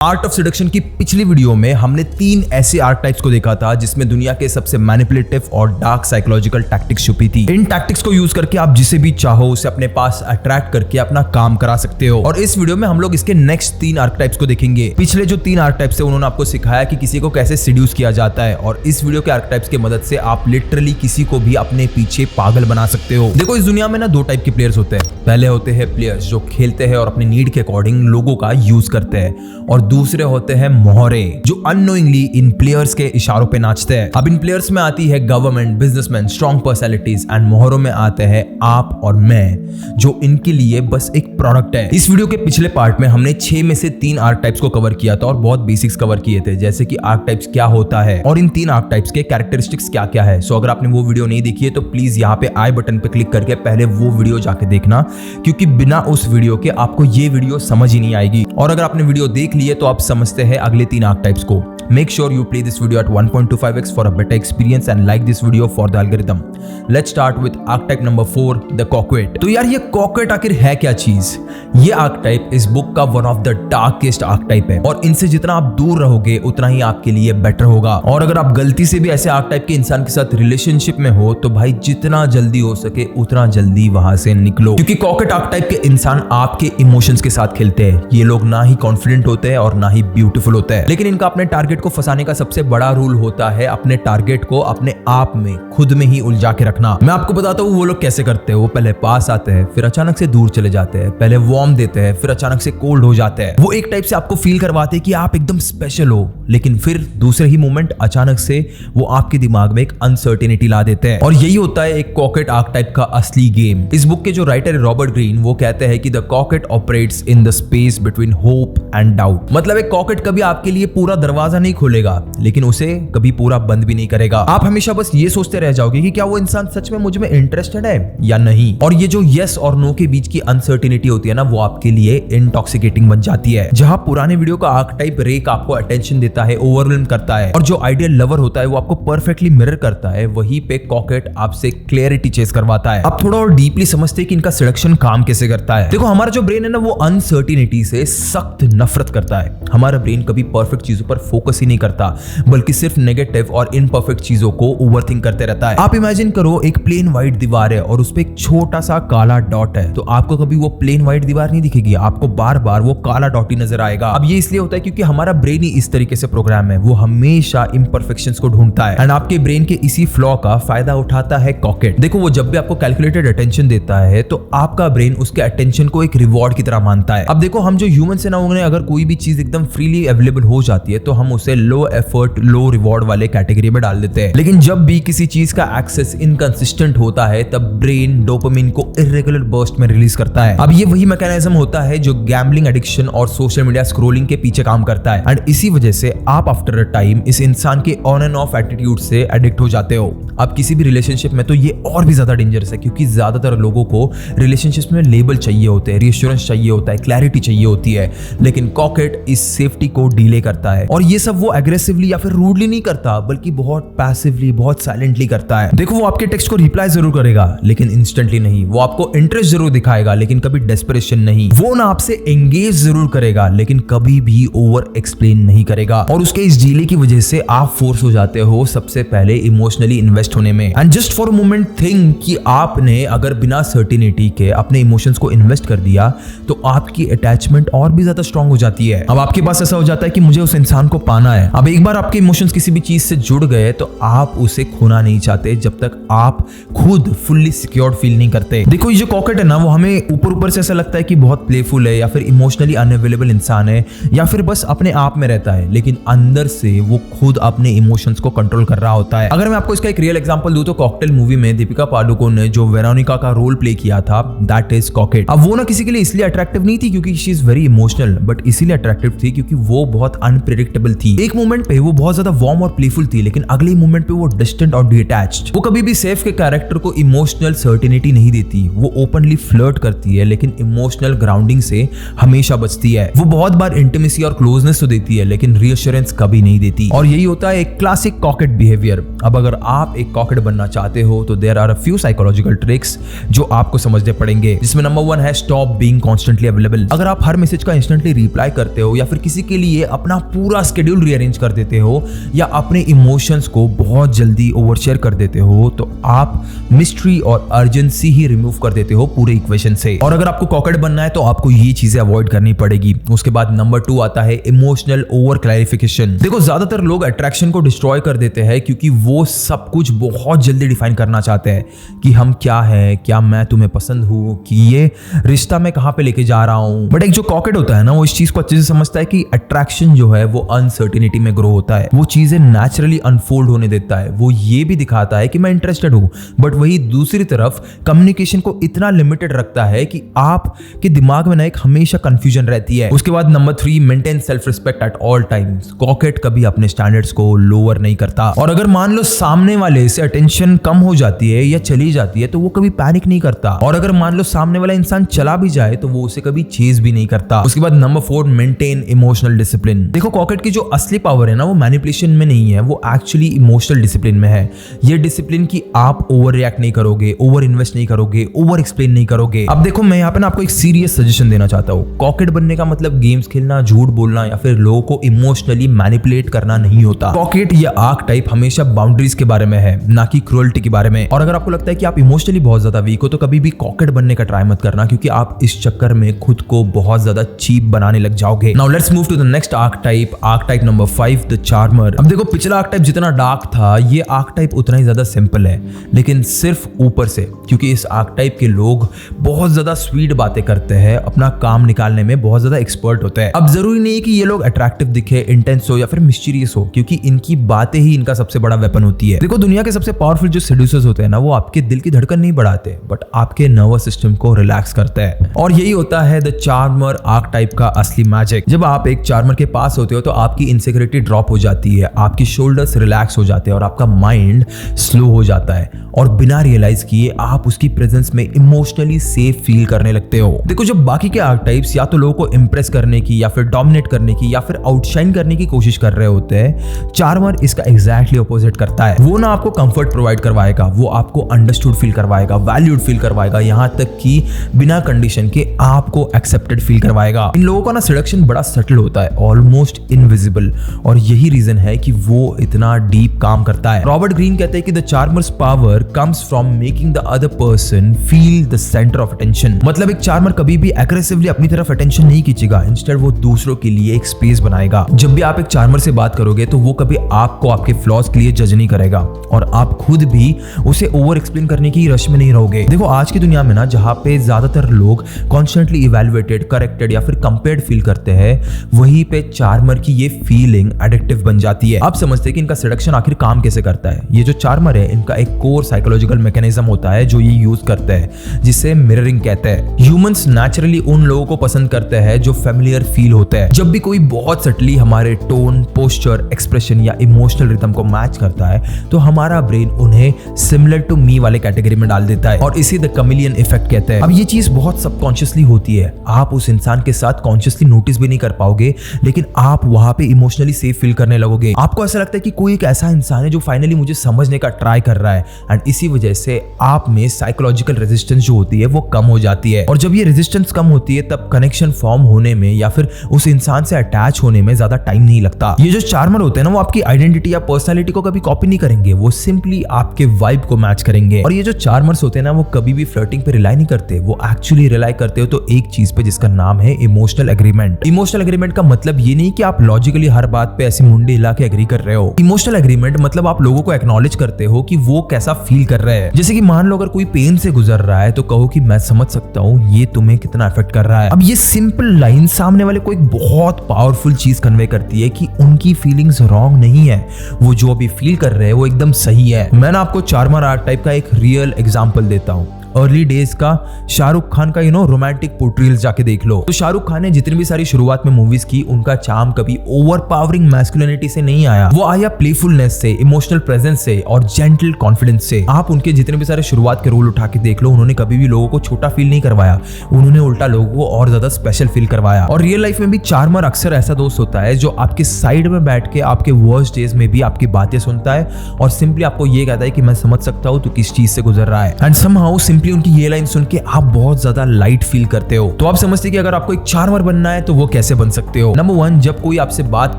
Art of seduction की पिछली video में हमने 3 ऐसे आर्कटाइप्स को देखा था जिसमें दुनिया के सबसे मैनिपुलेटिव और डार्क साइकोलॉजिकल टैक्टिक्स छुपी थी। इन टैक्टिक्स को यूज करके आप जिसे भी चाहो उसे अपने पास अट्रैक्ट करके अपना काम करा सकते हो। और इस वीडियो में हम लोग इसके नेक्स्ट 3 आर्कटाइप्स को देखेंगे। पिछले जो 3 आर्कटाइप्स है उन्होंने आपको सिखाया कि किसी को कैसे सीड्यूस किया जाता है, और इस वीडियो के आर्कटाइप्स की मदद से आप लिटरली किसी को भी अपने पीछे पागल बना सकते हो। देखो, इस दुनिया में ना 2 टाइप के प्लेयर्स होते हैं। पहले होते हैं प्लेयर्स जो खेलते हैं और अपनी नीड के अकॉर्डिंग लोगों का यूज करते हैं, और दूसरे होते हैं मोहरे जो अननोइंगली इन प्लेयर्स के इशारों पे नाचते हैं। अब इन प्लेयर्स में आती है government, businessman, strong personalities, and मोहरों में आते हैं आप और मैं जो इनके लिए बस एक प्रोडक्ट है। इस वीडियो के पिछले पार्ट में हमने 6 में से 3 आर्कटाइप्स को कवर किया था और बहुत बेसिक्स कवर किए थे, जैसे कि आर्कटाइप्स क्या होता है और इन 3 आर्कटाइप्स के कैरेक्टरिस्टिक्स क्या क्या है। सो अगर आपने वो वीडियो नहीं देखी है तो प्लीज यहाँ पे आई बटन पे क्लिक करके पहले वो वीडियो जाके देखना, क्योंकि बिना उस वीडियो के आपको ये वीडियो समझ ही नहीं आएगी। और अगर आपने वीडियो देख ली है तो आप समझते हैं अगले 3 आर्कटाइप्स को। Make sure you play this video at 1.25x for a better experience and like this video for the algorithm. Let's start with archetype number 4, the coquette. तो यार ये coquette आखिर है क्या चीज? ये आर्कटाइप इस बुक का one of the darkest archetype है, और इनसे जितना आप दूर रहोगे उतना ही आपके लिए बेटर होगा। और अगर आप गलती से भी ऐसे आर्कटाइप के इंसान के साथ रिलेशनशिप में हो तो भाई जितना जल्दी हो सके उतना जल्दी वहां से निकलो, क्योंकि coquette आर्कटाइप के इंसान आपके इमोशंस के साथ खेलते हैं। ये लोग ना ही कॉन्फिडेंट होते हैं और ना ही ब्यूटीफुल होते हैं, लेकिन इनका अपने टारगेट को फंसाने का सबसे बड़ा रूल होता है अपने टारगेट को अपने आप में खुद में ही उलझा के रखना। मैं आपको बताता हूँ वो लोग कैसे करते हैं। वो पहले पास आते हैं, फिर अचानक से दूर चले जाते हैं, पहले वार्म देते हैं, फिर अचानक से कोल्ड हो जाते हैं। वो एक टाइप से आपको फील करवाते हैं कि आप एकदम स्पेशल हो, लेकिन फिर दूसरे ही मोमेंट अचानक से वो आपके दिमाग में एक अनसर्टेनिटी ला देते हैं। और यही होता है एक कॉकेट आर्कटाइप का असली गेम। इस बुक के जो राइटर है रॉबर्ट ग्रीन, वो कहते हैं कि the कॉकेट operates in the space between hope and doubt. मतलब एक कॉकेट कभी आपके लिए पूरा दरवाजा नहीं खोलेगा, लेकिन उसे कभी पूरा बंद भी नहीं करेगा। आप हमेशा बस ये सोचते रह जाओगे कि क्या वो इंसान सच में मुझ में इंटरेस्टेड है या नहीं। और ये जो यस और नो के बीच की अनसर्टेनिटी होती है ना, वो आपके लिए इंटॉक्सिकेटिंग बन जाती है। जहां पुराने वीडियो का आर्कटाइप रेक आपको अटेंशन देता है, ओवरवेल्म करता है, और जो आइडियल लवर होता है वो आपको परफेक्टली मिरर करता है, वहीं पे कॉकेट आपसे क्लैरिटी चेस करवाता है। अब थोड़ा और डीपली समझते हैं कि इनका सिलेक्शन काम कैसे करता है। देखो, हमारा जो ब्रेन है ना वो अनसर्टेनिटी से सख्त नफरत करता है। हमारा ब्रेन कभी परफेक्ट चीजों पर फोकस ही नहीं करता, बल्कि सिर्फ नेगेटिव और इनपरफेक्ट चीजों को ओवरथिंक करते रहता है। आप इमेजिन करो एक प्लेन व्हाइट दीवार है और उस पे एक छोटा सा काला डॉट है, तो आपको कभी वो प्लेन व्हाइट दीवार नहीं दिखेगी, आपको बार बार वो काला डॉट ही नजर आएगा। अब ये इसलिए होता है क्योंकि हमारा ब्रेन ही इस तरीके से प्रोग्राम है, वो हमेशा इम्परफेक्शंस को ढूंढता है, एंड आपके ब्रेन के इसी फ्लॉ का फायदा उठाता है कॉकेट। देखो, वो जब भी आपको कैलकुलेटेड अटेंशन देता है तो आपका ब्रेन उसके अटेंशन को एक रिवॉर्ड की तरह मानता है। अब देखो, हम जो ह्यूमंस है ना, उन्हें अगर कोई भी चीज एकदम फ्रीली अवेलेबल हो जाती है तो हम उसे लो एफर्ट लो रिवॉर्ड वाले कैटेगरी में डाल देते हैं। लेकिन जब भी किसी चीज का एक्सेस इनकंसिस्टेंट होता है तब ब्रेन डोपामिन को इर्रेगुलर बर्स्ट में रिलीज करता है। अब ये वही मैकेनिज्म होता है जो गैम्बलिंग एडिक्शन और सोशल मीडिया स्क्रोलिंग के पीछे काम करता है, एंड इसी वजह से आप आफ्टर अ टाइम इस इंसान के ऑन एंड ऑफ एटीट्यूड से एडिक्ट हो जाते हो। अब किसी भी रिलेशनशिप में तो ये और भी ज्यादा डेंजरस है, क्योंकि ज्यादातर लोगों को रिलेशनशिप में लेबल चाहिए होते हैं, रिएश्योरेंस चाहिए होता है, क्लैरिटी चाहिए होती है, लेकिन कॉकेट इस सेफ्टी को डिले करता है। और ये सब वो एग्रेसिवली या फिर रूडली नहीं करता, बल्कि बहुत पैसिवली, बहुत साइलेंटली करता है। देखो, वो आपके टेक्स्ट को रिप्लाई जरूर करेगा लेकिन इंस्टेंटली नहीं। वो आपको इंटरेस्ट जरूर दिखाएगा लेकिन कभी डेस्परेशन नहीं। वो ना आपसे एंगेज जरूर करेगा लेकिन कभी भी ओवर एक्सप्लेन नहीं करेगा। और उसके इस डीले की वजह से आप फोर्स हो जाते हो सबसे पहले इमोशनली इन्वेस्ट होने में। And just for a moment think कि आपने अगर बिना सर्टेनिटी के अपने इमोशंस को इन्वेस्ट कर दिया तो आपकी अटैचमेंट और भी ज्यादा स्ट्रांग हो जाती है। अब आपके पास ऐसा हो जाता है कि मुझे उस इंसान को पाना है। अब एक बार आपके इमोशंस किसी भी चीज से जुड़ गए तो आप उसे खोना नहीं चाहते जब तक आप खुद फुल्ली सिक्योर्ड फील नहीं करते। देखो, ये जो कॉकेट है ना, वो हमें ऊपर ऊपर से ऐसा लगता है कि बहुत प्लेफुल है या फिर इमोशनली अनअवेलेबल इंसान है या फिर बस अपने आप में रहता है, लेकिन अंदर से वो खुद अपने इमोशंस को कंट्रोल कर रहा होता है। अगर मैं आपको इसका एक रियल एग्जांपल दूं तो कॉकटेल मूवी में दीपिका पादुकोण ने जो वेरोनिका का रोल प्ले किया था, दैट इज कॉकेट। अब वो ना किसी के लिए इसलिए अट्रैक्टिव नहीं थी क्योंकि she is very emotional, but इसीलिए अट्रैक्टिव थी क्योंकि वो बहुत अनप्रेडिक्टेबल थी। की। एक मोमेंट पे वो बहुत ज्यादा वार्म और प्लेफुल थी, लेकिन अगले मोमेंट पे वो डिस्टेंट और डिटैच्ड। वो कभी भी सेफ के कैरेक्टर को इमोशनल सर्टेनिटी नहीं देती। वो ओपनली फ्लर्ट करती है लेकिन इमोशनल ग्राउंडिंग से हमेशा बचती है। वो बहुत बार इंटीमेसी और क्लोजनेस तो देती है लेकिन रीअश्योरेंस कभी नहीं देती। और यही होता है एक क्लासिक कॉकेट बिहेवियर। अब अगर आप एक कॉकेट बनना चाहते हो तो there are a few psychological tricks जो आपको समझने पड़ेंगे, जिसमें नंबर 1 है स्टॉप बीइंग कॉन्स्टेंटली अवेलेबल। अगर आप हर मैसेज का इंस्टेंटली रिप्लाई करते हो या फिर किसी के लिए अपना पूरा शेड्यूल रीअरेंज कर देते हो या अपने इमोशंस को बहुत जल्दी ओवरशेयर कर देते हो तो आप मिस्ट्री और अर्जेंसी ही रिमूव कर देते हो पूरे इक्वेशन से। और अगर आपको कॉकेट बनना है तो आपको ये चीजें अवॉइड करनी पड़ेगी। उसके बाद नंबर 2 आता है इमोशनल ओवर क्लैरिफिकेशन। देखो ज्यादातर लोग अट्रैक्शन को डिस्ट्रॉय कर देते हैं क्योंकि वो सब कुछ बहुत जल्दी डिफाइन करना चाहते हैं कि हम क्या है, क्या मैं तुम्हें पसंद हूं, कि ये रिश्ता मैं कहां पे लेके जा रहा हूं। बट एक जो कॉकेट होता है ना, वो इस चीज को अच्छे से समझता है कि अट्रैक्शन जो है वो अनसर्टेनिटी में ग्रो होता है। वो चीजें नेचुरली अनफोल्ड होने देता है। वो ये भी दिखाता है कि मैं इंटरेस्टेड हूं, बट वही दूसरी तरफ कम्युनिकेशन को इतना लिमिटेड रखता है कि आपके दिमाग में ना एक हमेशा कंफ्यूजन रहती है। उसके बाद number 3 maintain self respect at all times. Coquette कभी अपने स्टैंडर्ड्स को लोअर नहीं करता। और अगर मान लो सामने वाले से अटेंशन कम हो जाती है या चली जाती है तो वो कभी पैनिक नहीं करता। और अगर मान लो सामने वाला इंसान चला भी जाए तो वो उसे कभी चेज भी नहीं करता। उसके बाद नंबर 4 मेंटेन इमोशनल डिसिप्लिन। देखो कॉकेट की जो असली पावर है ना, वो मैनिपुलेशन में नहीं है, वो एक्चुअली इमोशनल डिसिप्लिन में है। ये डिसिप्लिन की आप ओवर रिएक्ट नहीं करोगे, ओवर इन्वेस्ट नहीं करोगे, ओवर एक्सप्लेन नहीं करोगे। अब देखो मैं यहाँ पे ना आपको एक सीरियस सजेशन देना चाहता हूँ। कॉकेट बनने का मतलब गेम्स खेलना, झूठ बोलना या फिर लोगों को इमोशनली मैनिपुलेट करना नहीं होता। कॉकेट या आर्क टाइप हमेशा बाउंड्रीज के बारे में है, ना कि क्रूअल्टी के बारे में। और अगर आपको लगता है कि आप इमोशनली बहुत ज्यादा वीक हो तो कभी भी कॉकेट बनने का ट्राई मत करना, क्योंकि आप इस चक्कर में खुद को बहुत ज्यादा चीप बनाने लग जाओगे। Now let's move to the next arch type number 5 the charmer. अब देखो पिछला आर्क टाइप जितना डार्क था, ये आर्क टाइप उतना ही ज्यादा सिंपल है, लेकिन सिर्फ ऊपर से, क्योंकि इस आर्क टाइप के लोग बहुत ज्यादा स्वीट बातें करते हैं, अपना काम निकालने में बहुत ज्यादा एक्सपर्ट होते हैं। अब जरूरी नहीं है कि ये लोग अट्रैक्टिव दिखे, इंटेंस हो या फिर मिस्टीरियस हो, क्योंकि इनकी बातें ही इनका सबसे बड़ा वेपन होती है। देखो दुनिया के सबसे पावरफुल जो सेड्यूसर्स होते हैं ना, वो आपके दिल की धड़कन नहीं बढ़ाते बट आपके नर्वस सिस्टम को रिलैक्स करते हैं। और यही होता है द चार्मर आर्क टाइप का असली मैजिक। जब आप एक चार्मर के पास होते हो तो आपकी इनसिक्योरिटी ड्रॉप हो जाती है, आपकी शोल्डर्स रिलैक्स हो जाते हैं और आपका माइंड स्लो हो जाता है, और बिना रियलाइज किए आप उसकी प्रेजेंस में इमोशनली सेफ फील करने लगते हो। देखो जब बाकी के आर्क टाइप्स या तो लोगों को इंप्रेस करने की या फिर डोमिनेट करने की या फिर आउटशाइन करने की कोशिश कर रहे होते हैं, चार्मर इसका एग्जैक्टली ऑपोजिट करता है। वो ना आपको कंफर्ट प्रोवाइड करवाएगा, वो आपको अंडरस्टूड फील करवाएगा, वैल्यूड फील करवाएगा, यहाँ तक कि बिना कंडीशन के आपको एक्सेप्टेड फील करवाएगा। इन लोगों का ना सिलेक्शन बड़ा सटल होता है, ऑलमोस्ट इनविजिबल, और यही रीजन है कि वो इतना डीप काम करता है। रॉबर्ट ग्रीन कहते हैं कि the charmers power comes from making the other person feel the center of attention। मतलब एक चार्मर कभी भी एग्रेसिवली अपनी तरफ अटेंशन नहीं खींचेगा, इंस्टेड वो दूसरों के लिए एक स्पेस बनाएगा। जब भी आप एक चार्मर से बात करोगे तो वो कभी आपको आपके फ्लॉज के लिए जज नहीं करेगा, और आप खुद भी उसे ओवर एक्सप्लेन करने की रश में नहीं रहोगे। देखो आज की दुनिया में ना, जहाँ पे ज्यादातर लोग कॉन्स्टेंटली इवेल्युएटेड, करेक्टेड या फिर कंपेयर्ड फील करते हैं, वहीं पे चार्मर की ये फीलिंग एडिक्टिव बन जाती है। आप समझते हैं कि इनका सिलेक्शन आखिर काम कैसे करता है। ये जो चार्मर है, इनका एक कोर साइकोलॉजिकल मैकेनिज्म होता है जो ये यूज करते हैं, जिसे मिररिंग कहते हैं। ह्यूमंस नेचुरली उन लोगों को पसंद करते हैं जो फेमिलियर फील होते हैं। जब भी कोई बहुत सटली हमारे टोन, पोस्चर, एक्सप्रेशन या इमोशनल रिदम को मैच करता है तो हमारा ब्रेन उन्हें सिमिलर टू मी वाले कैटेगरी में डाल देता है, और इसे द कमिलियन इफेक्ट कहते हैं। अब ये चीज बहुत सबकॉन्शियसली होती है, आप उस इंसान के साथ कॉन्शियसली नोटिस भी नहीं कर पाओगे, लेकिन आप वहां पे इमोशनली सेफ फील करने लगोगे। आपको ऐसा लगता है कि कोई एक ऐसा इंसान है जो फाइनली मुझे समझने का ट्राई कर रहा है, एंड इसी वजह से आप में साइकोलॉजिकल रेजिस्टेंस जो होती है वो कम हो जाती है। और जब ये रेजिस्टेंस कम होती है तब कनेक्शन फॉर्म होने में या फिर उस इंसान से अटैच होने में ज्यादा टाइम नहीं लगता। ये जो चार्मर होते हैं ना, वो आपकी आइडेंटिटी या पर्सनालिटी को कभी कॉपी नहीं करेंगे, वो सिंपली आपके वाइब को मैच करेंगे। और ये जो चार्मर्स होते हैं ना, वो कभी भी फ्लर्टिंग पे रिलाई नहीं करते, वो एक्चुअली रिलाई करते हो तो एक चीज पे जिसका नाम है इमोशनल एग्रीमेंट। इमोशनल एग्रीमेंट का मतलब ये नहीं कि आप लॉजिकली हर बात पे ऐसी मुंडी हिला के एग्री कर रहे हो। इमोशनल एग्रीमेंट मतलब आप लोगों को एक्नॉलेज करते हो कि वो कैसा फील कर रहे हैं। जैसे कि मान लो अगर कोई पेन से गुजर रहा है तो कहो कि मैं समझ सकता हूँ ये तुम्हें कितना अफेक्ट कर रहा है। अब ये सिंपल लाइन सामने वाले को एक बहुत पावरफुल चीज कन्वे करती है कि उनकी फीलिंग्स रॉन्ग नहीं है, वो जो अभी फील कर रहे हैं वो एकदम सही है। मैं ना आपको चार्मर आर्क टाइप का एक रियल एग्जांपल देता हूँ। अर्ली डेज का शाहरुख खान का रोमांटिक पोर्ट्रेल्स जाके देख लो। तो शाहरुख खान ने जितनी भी सारी शुरुआत में मूवीज की, उनका चार्म कभी ओवर पावरिंग मैस्कुलिनिटी से नहीं आया, वो आया प्लेफुलनेस से, इमोशनल प्रेजेंस से और जेंटल कॉन्फिडेंस से। आप उनके जितने भी सारे शुरुआत के रोल उठा के देख लो, उन्होंने कभी भी लोगों को छोटा फील नहीं करवाया, उन्होंने उल्टा लोगों को और ज्यादा स्पेशल फील करवाया। और रियल लाइफ में भी चार्मर अक्सर ऐसा दोस्त होता है जो आपके साइड में बैठ के आपके वर्स्ट डेज में भी आपकी बातें सुनता है और सिंपली आपको ये कहता है कि मैं समझ सकता हूँ तो किस चीज से गुजर रहा है। एंड समहाउ सिंपली उनकी ये लाइन सुन के आप बहुत ज्यादा लाइट फील करते हो। तो आप समझते हैं कि अगर आपको एक चार्मर बनना है तो वो कैसे बन सकते हो। नंबर 1, जब कोई आपसे बात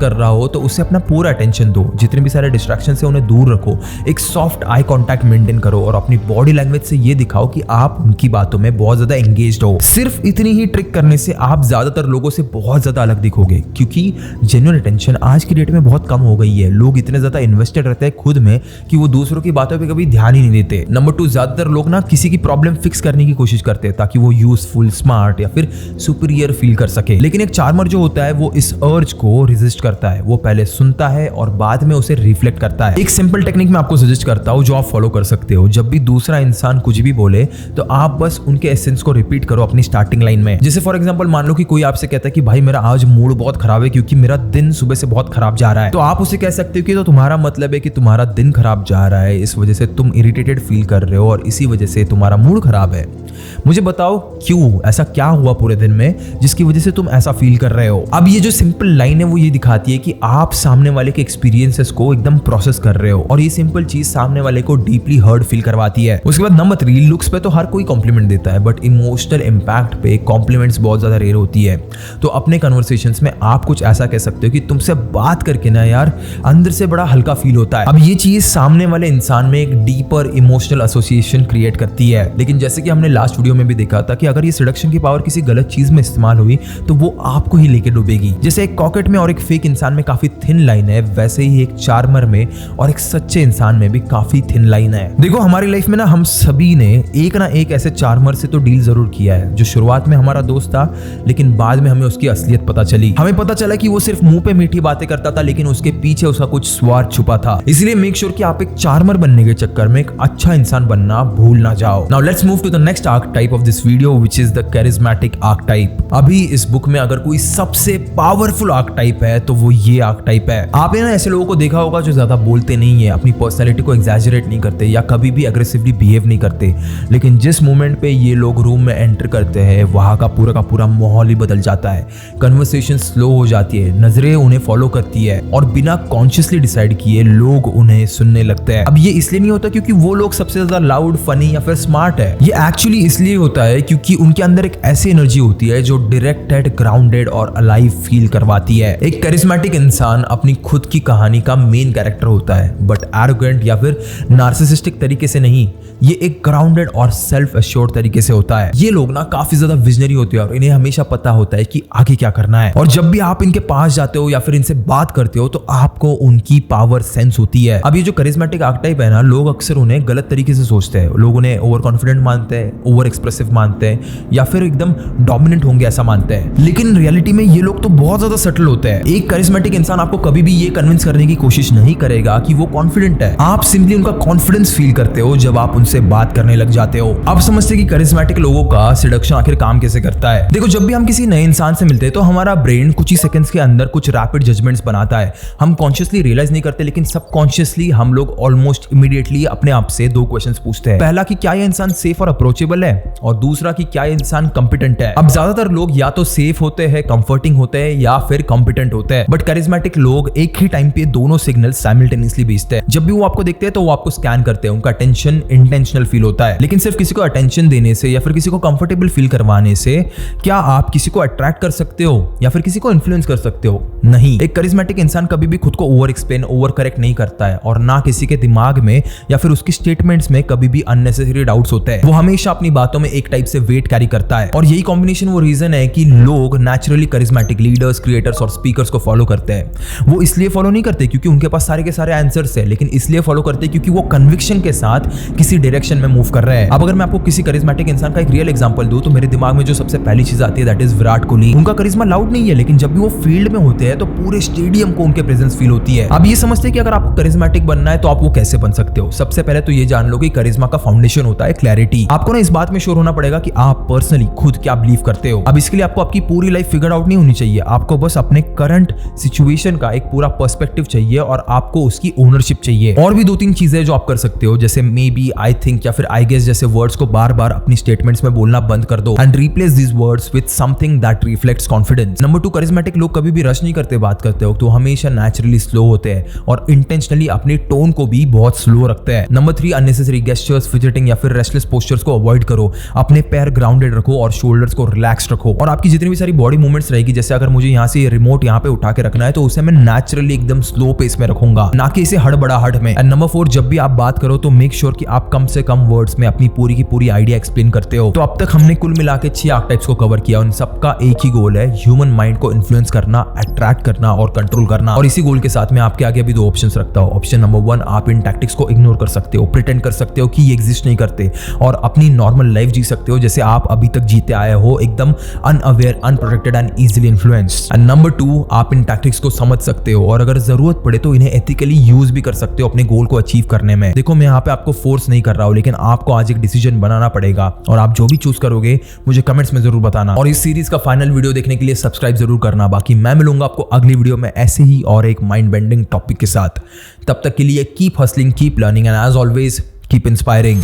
कर रहा हो तो उसे अपना पूरा अटेंशन दो, जितने भी सारे डिस्ट्रैक्शन से उन्हें दूर रखो, एक सॉफ्ट आई कांटेक्ट मेंटेन करो और अपनी बॉडी लैंग्वेज से ये दिखाओ कि आप उनकी बातों में बहुत ज्यादा एंगेज्ड हो। सिर्फ इतनी ही ट्रिक करने से आप ज्यादातर लोगों से बहुत ज्यादा अलग दिखोगे, क्योंकि जेन्युइन अटेंशन आज की डेट में बहुत कम हो गई है। लोग इतने ज्यादा इन्वेस्टेड रहते हैं खुद में कि वो दूसरों की बातों पे कभी ध्यान ही नहीं देते। नंबर 2, ज्यादातर लोग ना किसी की प्रॉब्लम फिक्स करने की कोशिश करते हैं ताकि वो यूजफुल, स्मार्ट या फिर सुपीरियर फील कर सके। लेकिन एक चार्मर जो होता है वो इस अर्ज को रेजिस्ट करता है। वो पहले सुनता है और बाद में उसे रिफ्लेक्ट करता है। एक सिंपल टेक्निक मैं आपको सजेस्ट करता हूं जो आप फॉलो कर सकते हो। जब भी दूसरा इंसान कुछ भी बोले तो आप बस उनके एसेंस को रिपीट करो अपनी स्टार्टिंग लाइन में। जैसे फॉर एग्जांपल मान लो कि कोई आपसे कहता है कि भाई मेरा आज मूड बहुत खराब है क्योंकि मेरा दिन सुबह से बहुत खराब जा रहा है, तो आप उसे कह सकते हो कि तो तुम्हारा मतलब है कि तुम्हारा दिन खराब जा रहा है, इस वजह से तुम इरिटेटेड फील कर रहे हो और इसी वजह से तुम्हारा मूड खराब है। मुझे बताओ क्यों, ऐसा क्या हुआ पूरे दिन में जिसकी वजह से तुम ऐसा फील कर रहे हो। अब ये जो सिंपल लाइन है वो ये दिखाती है कि आप सामने वाले के एक्सपीरियंसेस को एकदम प्रोसेस कर रहे हो और ये सिंपल चीज सामने वाले को डीपली हर्ट फील करवाती है। उसके बाद नंबर 3, लुक्स पे तो हर कोई कॉम्प्लीमेंट देता है बट इमोशनल इंपैक्ट पे कॉम्प्लीमेंट्स बहुत ज्यादा रेयर होती है। तो अपने कन्वर्सेशंस में आप कुछ ऐसा कह सकते हो कि तुमसे बात करके ना यार अंदर से बड़ा हल्का फील होता है। अब ये चीज सामने वाले इंसान में एक डीपर इमोशनल एसोसिएशन क्रिएट करती है। लेकिन जैसे कि हमने लास्ट वीडियो में भी देखा था कि अगर ये सेडक्शन की पावर किसी गलत चीज में इस्तेमाल हुई तो वो आपको ही लेके डूबेगी। जैसे एक कॉकेट में और एक फेक इंसान में काफी थिन लाइन है, वैसे ही एक चार्मर में और एक सच्चे इंसान में भी काफी थिन लाइन है। देखो हमारी लाइफ में ना हम सभी ने एक ना एक ऐसे चार्मर से तो डील जरूर किया है जो शुरुआत में हमारा दोस्त था लेकिन बाद में हमें उसकी असलियत पता चली। हमें पता चला कि वो सिर्फ मुंह पे मीठी बातें करता था लेकिन उसके पीछे उसका कुछ स्वार्थ छुपा था। इसलिए मेक श्योर कि आप एक चार्मर बनने के चक्कर में एक अच्छा इंसान बनना भूल ना जाओ। Now let's move to the next archetype of this video which is the charismatic archetype. अभी इस बुक में अगर कोई सबसे पावरफुल आर्कटाइप है तो वो ये आर्कटाइप है। आपने ना ऐसे लोगों को देखा होगा जो ज्यादा बोलते नहीं है, अपनी पर्सनैलिटी को एग्जैजरेट नहीं करते या कभी भी अग्रेसिवली बिहेव नहीं करते, लेकिन जिस मोमेंट पे ये लोग रूम में एंटर करते हैं वहां का पूरा माहौल ही बदल जाता है। कन्वर्सेशन स्लो हो जाती है, नजरें उन्हें फॉलो करती है और बिना कॉन्शियसली डिसाइड किए लोग उन्हें सुनने लगते हैं। अब ये इसलिए नहीं होता क्योंकि वो लोग सबसे ज्यादा लाउड, फनी या फिर स्मार्ट है, ये एक्चुअली इसलिए होता है क्योंकि उनके अंदर एक ऐसी एनर्जी होती है जो डायरेक्टेड, ग्राउंडेड और अलाइव फील करवाती है। एक करिश्मेटिक इंसान अपनी खुद की कहानी का मेन कैरेक्टर होता है बट एरोगेंट या फिर नार्सिसिस्टिक तरीके से नहीं, ये एक ग्राउंडेड और सेल्फ एश्योर्ड तरीके से होता है। ये लोग ना काफी ज्यादा विजनरी होते हैं और इन्हें हमेशा पता होता है कि आगे क्या करना है। और जब भी आप इनके पास जाते हो या फिर इनसे बात करते हो तो आपको उनकी पावर सेंस होती है। अब ये जो करिश्मेटिक आर्कटाइप है ना, लोग अक्सर उन्हें गलत तरीके से सोचते हैं। लोग उन्हें ओवर कॉन्फिडेंट मानते हैं, ओवर एक्सप्रेसिव मानते हैं या फिर एकदम डोमिनेंट होंगे ऐसा मानते हैं। लेकिन रियलिटी में ये लोग तो बहुत ज्यादा सटल होते हैं। एक करिश्मेटिक इंसान आपको कभी भी ये कन्विंस करने की कोशिश नहीं करेगा कि वो कॉन्फिडेंट है। आप सिंपली उनका कॉन्फिडेंस फील करते हो जब आप उनसे बात करने लग जाते हो। आप समझते कि करिश्मेटिक लोगों का सेडक्शन आखिर काम कैसे करता है। देखो जब भी हम किसी नए इंसान से मिलते हैं तो हमारा ब्रेन कुछ ही सेकंड्स के अंदर कुछ रैपिड जजमेंट्स बनाता है। हम कॉन्शियसली रियलाइज नहीं करते लेकिन सबकॉन्शियसली हम लोग ऑलमोस्ट इमीडिएटली अपने आप से दो क्वेश्चंस पूछते हैं। पहला कि क्या ये इंसान सेफ और अप्रोचेबल है और दूसरा कि क्या ये इंसान कॉम्पिटेंट है। अब ज्यादातर लोग या तो सेफ होते हैं, कंफर्टिंग होते हैं या फिर कॉम्पिटेंट होते हैं, बट करिश्मेटिक लोग एक ही टाइम पे दोनों सिग्नल साइमल्टेनियसली भेजते हैं। जब भी वो आपको देखते हैं तो वो आपको स्कैन करते हैं, उनका अटेंशन इंटेंशनल फील होता है। लेकिन सिर्फ किसी को अटेंशन देने से या फिर किसी को कंफर्टेबल फील करवाने से क्या आप किसी को अट्रैक्ट कर सकते हो या फिर किसी को इन्फ्लुएंस कर सकते हो? नहीं। एक करिश्मेटिक इंसान कभी भी खुद को ओवर एक्सप्लेन, ओवर करेक्ट नहीं करता है और ना किसी के दिमाग में या फिर उसकी स्टेटमेंट्स में कभी भी अननेसेसरी डाउट्स होते हैं। वो हमेशा अपनी बातों में एक टाइप से वेट कैरी करता है और यही कॉम्बिनेशन वो रीजन है कि लोग नेचुरली करिश्मेटिक लीडर्स, क्रिएटर्स और स्पीकर्स को फॉलो करते हैं। वो इसलिए फॉलो नहीं करते क्योंकि उनके पास सारे के सारे आंसर्स है, लेकिन इसलिए फॉलो करते हैं क्योंकि वो कन्विक्शन के साथ किसी डायरेक्शन में मूव कर रहे हैं। अब अगर मैं आपको किसी करिश्मेटिक इंसान का एक रियल एग्जांपल दूं तो मेरे दिमाग में जो सबसे पहली चीज आती है दैट इज विराट कोहली। उनका करिश्मा लाउड नहीं है लेकिन जब भी वो फील्ड में होते हैं तो पूरे स्टेडियम को उनके प्रेजेंस फील होती है। अब ये समझते हैं कि अगर आपको करिश्मेटिक बनना है तो आप वो कैसे बन सकते हो। सबसे पहले तो ये जान लो कि करिश्मा का फाउंडेशन होता है क्लैरिटी। आपको ना इस बात में श्योर होना पड़ेगा कि आप पर्सनली खुद क्या बिलीव करते हो। अब इसके लिए आपको आपकी पूरी लाइफ फिगर आउट नहीं होनी चाहिए, आपको बस अपने करंट सिचुएशन का एक पूरा पर्सपेक्टिव चाहिए और आपको उसकी ओनरशिप चाहिए। और भी 2-3 चीजें जो आप कर सकते हो, जैसे मे बी, आई थिंक या फिर आई गेस जैसे वर्ड्स को बार बार अपनी स्टेटमेंट्स में बोलना बंद कर दो and replace this words with something that reflects confidence. Number 2, charismatic लोग कभी भी रश नहीं करते बात करते हो, तो हमेशा नेचुरली स्लो होते हैं और इंटेंशनली अपनी टोन को भी बहुत स्लो रखते हैं। नंबर 3, अननेसेसरी गेस्चर्स, फिजिटिंग या फिर रेस्टलेस पोस्चर्स को अवॉइड करो। अपने पैर ग्राउंडेड रखो और शोल्डर्स को रिलैक्स रखो। और आपकी जितनी भी सारी बॉडी मूवमेंट्स रहेगी, जैसे अगर मुझे यहाँ से रिमोट यहाँ पे उठा के रखना है तो उसे मैं नेचुरली एकदम स्लो पेस में रखूंगा, ना कि इसे हड़बड़ाहट में। एंड नंबर 4, जब भी आप बात करो तो मेक श्योर कि आप कम से कम वर्ड्स में अपनी पूरी की पूरी आइडिया एक्सप्लेन करते हो। तो अब तक हमने कुल मिला के 6 आर्केटाइप्स को कवर किया। उन सबका एक ही गोल है, ह्यूमन माइंड को इन्फ्लुएंस करना, अट्रैक्ट करना और कंट्रोल करना। और इसी गोल के साथ में आपके आगे अभी 2 ऑप्शंस रखता हूं। ऑप्शन नंबर 1, आप इन टैक्टिक्स को इग्नोर कर सकते हो, प्रिटेंड कर सकते हो कि ये एग्जिस्ट नहीं करते और अपनी नॉर्मल लाइफ जी सकते हो जैसे आप अभी तक जीते आए हो, एकदम unaware, unprotected and easily influenced. And number 2, आप इन टैक्टिक्स को समझ सकते हो और अगर जरूरत पड़े तो इन्हें एथिकली यूज भी कर सकते हो अपने गोल को अचीव करने में। देखो, मैं यहाँ पे आपको फोर्स नहीं कर रहा हूँ, लेकिन आपको आज एक डिसीजन बनाना पड़ेगा और आप जो भी चूज करोगे मुझे कमेंट्स में जरूर बताना। और इस सीरीज का फाइनल वीडियो देखने के लिए सब्सक्राइब जरूर करना। बाकी मैं मिलूंगा आपको अगली वीडियो में ऐसे ही और एक माइंड बेंडिंग टॉपिक के साथ। तब तक के लिए keep hustling, keep learning and as always keep inspiring.